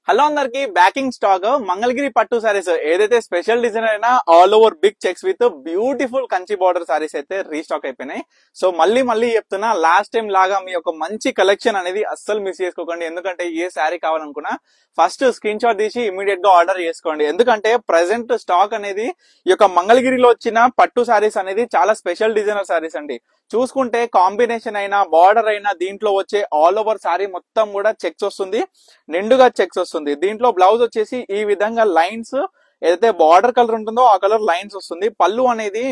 Hello అందరికి backing stock Mangalagiri పట్టు sarees ఏదైతే స్పెషల్ డిజైన్ అయినా all over big checks with beautiful Kanchi border sarees అయితే రీస్టాక్ అయిపోయినాయి. సో మళ్ళీ చెప్తున్నా, లాస్ట్ టైం లాగా మీ యొక్క మంచి కలెక్షన్ అనేది అస్సలు మిస్ చేసుకోకండి. ఎందుకంటే ఏ శారీ కావాలనుకున్నా ఫస్ట్ స్క్రీన్ షాట్ తీసి ఇమీడియట్ గా ఆర్డర్ చేసుకోండి. ఎందుకంటే ప్రెసెంట్ స్టాక్ అనేది ఈ యొక్క మంగళగిరిలో వచ్చిన పట్టు సారీస్ అనేది చాలా స్పెషల్ డిజైనర్ సారీస్ అండి. చూసుకుంటే కాంబినేషన్ అయినా బార్డర్ అయినా దీంట్లో వచ్చే ఆల్ ఓవర్ సారీ మొత్తం కూడా చెక్స్ వస్తుంది, నిండుగా చెక్స్ వస్తుంది. దీంట్లో బ్లౌజ్ వచ్చేసి ఈ విధంగా లైన్స్ ఏదైతే బార్డర్ కలర్ ఉంటుందో ఆ కలర్ లైన్స్ వస్తుంది. పళ్ళు అనేది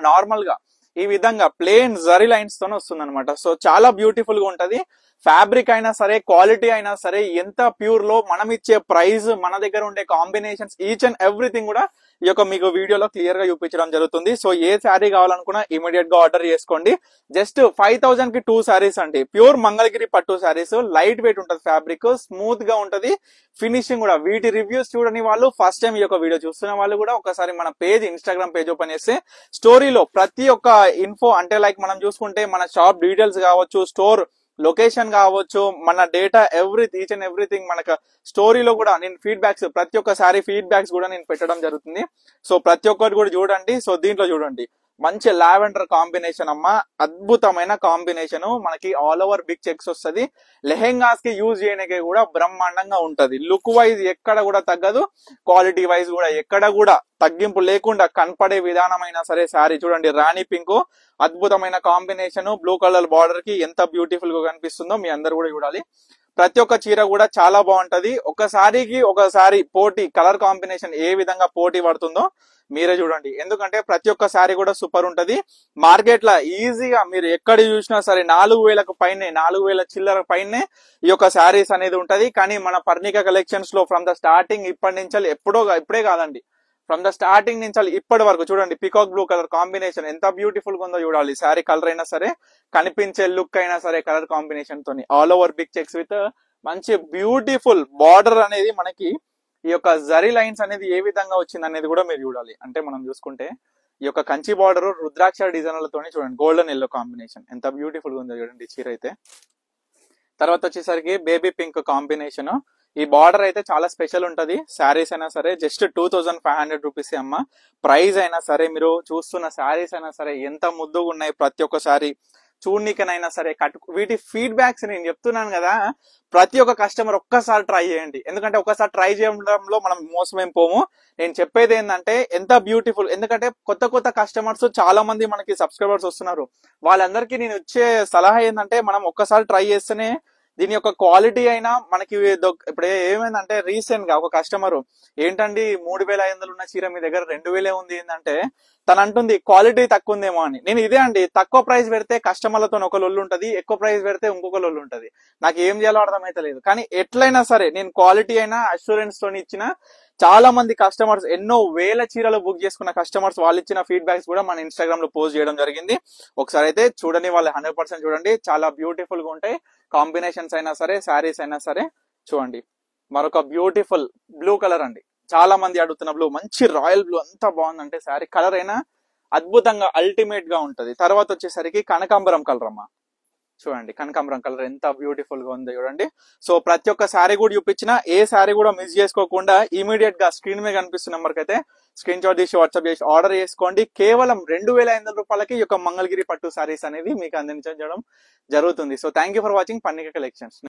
నార్మల్ గా ఈ విధంగా ప్లేన్ జరీ లైన్స్ తోనే వస్తుంది అనమాట. సో చాలా బ్యూటిఫుల్ గా ఉంటది. ఫ్యాబ్రిక్ అయినా సరే, క్వాలిటీ అయినా సరే, ఎంత ప్యూర్ లో మనం ఇచ్చే ప్రైస్, మన దగ్గర ఉండే కాంబినేషన్స్, ఈచ్ అండ్ ఎవ్రీథింగ్ కూడా ఈ యొక్క మీకు వీడియోలో క్లియర్ గా చూపించడం జరుగుతుంది. సో ఏ శారీ కావాలనుకున్నా ఇమీడియట్ గా ఆర్డర్ చేసుకోండి. జస్ట్ 5000 కి 2 శారీస్ అండి. ప్యూర్ మంగళగిరి పట్టు శారీస్, లైట్ వెయిట్ ఉంటది, ఫ్యాబ్రిక్ స్మూత్ గా ఉంటది, ఫినిషింగ్ కూడా. వీటి రివ్యూస్ చూడని వాళ్ళు, ఫస్ట్ టైం ఈ యొక్క వీడియో చూస్తున్న వాళ్ళు కూడా ఒకసారి మన పేజ్, ఇన్స్టాగ్రామ్ పేజ్ ఓపెన్ చేస్తే స్టోరీలో ప్రతి ఒక్క ఇన్ఫో, అంటే లైక్ మనం చూసుకుంటే మన షాప్ డీటెయిల్స్ కావచ్చు, స్టోర్ లొకేషన్ కావచ్చు, మన డేటా ఈచ్ అండ్ ఎవ్రీథింగ్ మనకు స్టోరీలో కూడా నేను ఫీడ్బ్యాక్స్, ప్రతి ఒక్కసారి ఫీడ్బ్యాక్స్ కూడా నేను పెట్టడం జరుగుతుంది. సో ప్రతి ఒక్కటి కూడా చూడండి. సో దీంట్లో చూడండి, మంచి లావెండర్ కాంబినేషన్ అమ్మా, అద్భుతమైన కాంబినేషన్. మనకి ఆల్ ఓవర్ బిగ్ చెక్స్ వస్తుంది. లెహెంగాస్ కి యూజ్ చేయడానికి కూడా బ్రహ్మాండంగా ఉంటది. లుక్ వైజ్ ఎక్కడ కూడా తగ్గదు, క్వాలిటీ వైజ్ కూడా ఎక్కడ కూడా తగ్గింపు లేకుండా కనపడే విధానమైనా సరే. శారీ చూడండి, రాణి పింక్, అద్భుతమైన కాంబినేషన్, బ్లూ కలర్ బార్డర్ కి ఎంత బ్యూటిఫుల్ గా కనిపిస్తుందో మీ అందరు కూడా చూడాలి. ప్రతి ఒక్క చీర కూడా చాలా బాగుంటది. ఒకసారికి ఒకసారి పోటీ, కలర్ కాంబినేషన్ ఏ విధంగా పోటీ పడుతుందో మీరే చూడండి. ఎందుకంటే ప్రతి ఒక్క శారీ కూడా సూపర్ ఉంటది. మార్కెట్ లో ఈజీగా మీరు ఎక్కడ చూసినా సరే 4000కు పైనే, 4000 చిల్లర పైనే ఈ యొక్క శారీస్ అనేది ఉంటది. కానీ మన పర్ణిక కలెక్షన్స్ లో ఫ్రమ్ ద స్టార్టింగ్, ఇప్పటి నుంచి ఇప్పుడే కాదండి, ఫ్రమ్ ద స్టార్టింగ్ నుంచి ఇప్పటి వరకు చూడండి, పికాక్ బ్లూ కలర్ కాంబినేషన్ ఎంత బ్యూటిఫుల్ గా ఉందో చూడాలి. శారీ కలర్ అయినా సరే, కనిపించే లుక్ అయినా సరే, కలర్ కాంబినేషన్ తోని all over big checks with మంచి బ్యూటిఫుల్ బార్డర్ అనేది, మనకి ఈ యొక్క జరీ లైన్స్ అనేది ఏ విధంగా వచ్చింది అనేది కూడా మీరు చూడాలి. అంటే మనం చూసుకుంటే ఈ యొక్క కంచి బార్డర్ రుద్రాక్ష డిజైన్లతోని చూడండి, గోల్డెన్ ఎల్లో కాంబినేషన్ ఎంత బ్యూటిఫుల్ గా ఉందో చూడండి చీర అయితే. తర్వాత వచ్చేసరికి బేబీ పింక్ కాంబినేషన్. ఈ బార్డర్ అయితే చాలా స్పెషల్ ఉంటది. శారీస్ అయినా సరే జస్ట్ 2500 రూపీస్ అమ్మ. ప్రైస్ అయినా సరే, మీరు చూస్తున్న శారీస్ అయినా సరే ఎంత ముద్దుగా ఉన్నాయి. ప్రతి ఒక్క శారీ చూడనీకనైనా సరే, వీటి ఫీడ్బ్యాక్స్ నేను చెప్తున్నాను కదా, ప్రతి ఒక్క కస్టమర్ ఒక్కసారి ట్రై చేయండి. ఎందుకంటే ఒక్కసారి ట్రై చేయడంలో మనం మోసమేం పోము. నేను చెప్పేది ఏంటంటే ఎంత బ్యూటిఫుల్, ఎందుకంటే కొత్త కస్టమర్స్ చాలా మంది మనకి సబ్స్క్రైబర్స్ వస్తున్నారు. వాళ్ళందరికీ నేను ఇచ్చే సలహా ఏంటంటే, మనం ఒక్కసారి ట్రై చేస్తేనే దీని యొక్క క్వాలిటీ అయినా మనకి. ఇప్పుడు ఏమైందంటే, రీసెంట్ గా ఒక కస్టమర్, ఏంటండి 3500 ఉన్న చీర మీ దగ్గర 2000 ఉంది ఏంటంటే, తను అంటుంది క్వాలిటీ తక్కువ ఉందేమో అని. నేను ఇదే అండి, తక్కువ ప్రైస్ పెడితే కస్టమర్లతో ఒక లొల్లు ఉంటది, ఎక్కువ ప్రైస్ పెడితే ఇంకొక లొల్లు ఉంటది. నాకు ఏం చేయాలో అర్థమైతే లేదు. కానీ ఎట్లయినా సరే నేను క్వాలిటీ అయినా అష్యూరెన్స్ తోని ఇచ్చిన. చాలా మంది కస్టమర్స్, ఎన్నో వేల చీరలు బుక్ చేసుకున్న కస్టమర్స్, వాళ్ళు ఇచ్చిన ఫీడ్బ్యాక్స్ కూడా మన ఇన్స్టాగ్రామ్ లో పోస్ట్ చేయడం జరిగింది. ఒకసారి అయితే చూడండి, వాళ్ళు 100% చూడండి, చాలా బ్యూటిఫుల్ గా ఉంటాయి. కాంబినేషన్స్ అయినా సరే, శారీస్ అయినా సరే. చూడండి, మరొక బ్యూటిఫుల్ బ్లూ కలర్ అండి, చాలా మంది అడుగుతున్న బ్లూ, మంచి రాయల్ బ్లూ, అంత బాగుందంటే శారీ కలర్ అయినా అద్భుతంగా అల్టిమేట్ గా ఉంటది. తర్వాత వచ్చేసరికి కనకాంబరం కలర్ అమ్మా, చూడండి కనకాంబరం కలర్ ఎంత బ్యూటిఫుల్ గా ఉందో చూడండి. సో ప్రతి ఒక్క శారీ కూడా చూపించిన, ఏ శారీ కూడా మిస్ చేసుకోకుండా ఇమీడియట్ గా స్క్రీన్ మీద కనిపిస్తున్న నెంబర్కి అయితే స్క్రీన్ షాట్ తీసి వాట్సాప్ చేసి ఆర్డర్ చేసుకోండి. కేవలం 2500 రూపాయలకి ఈ యొక్క మంగళగిరి పట్టు శారీస్ అనేది మీకు అందించడం జరుగుతుంది. So thank you for watching Parnika collections.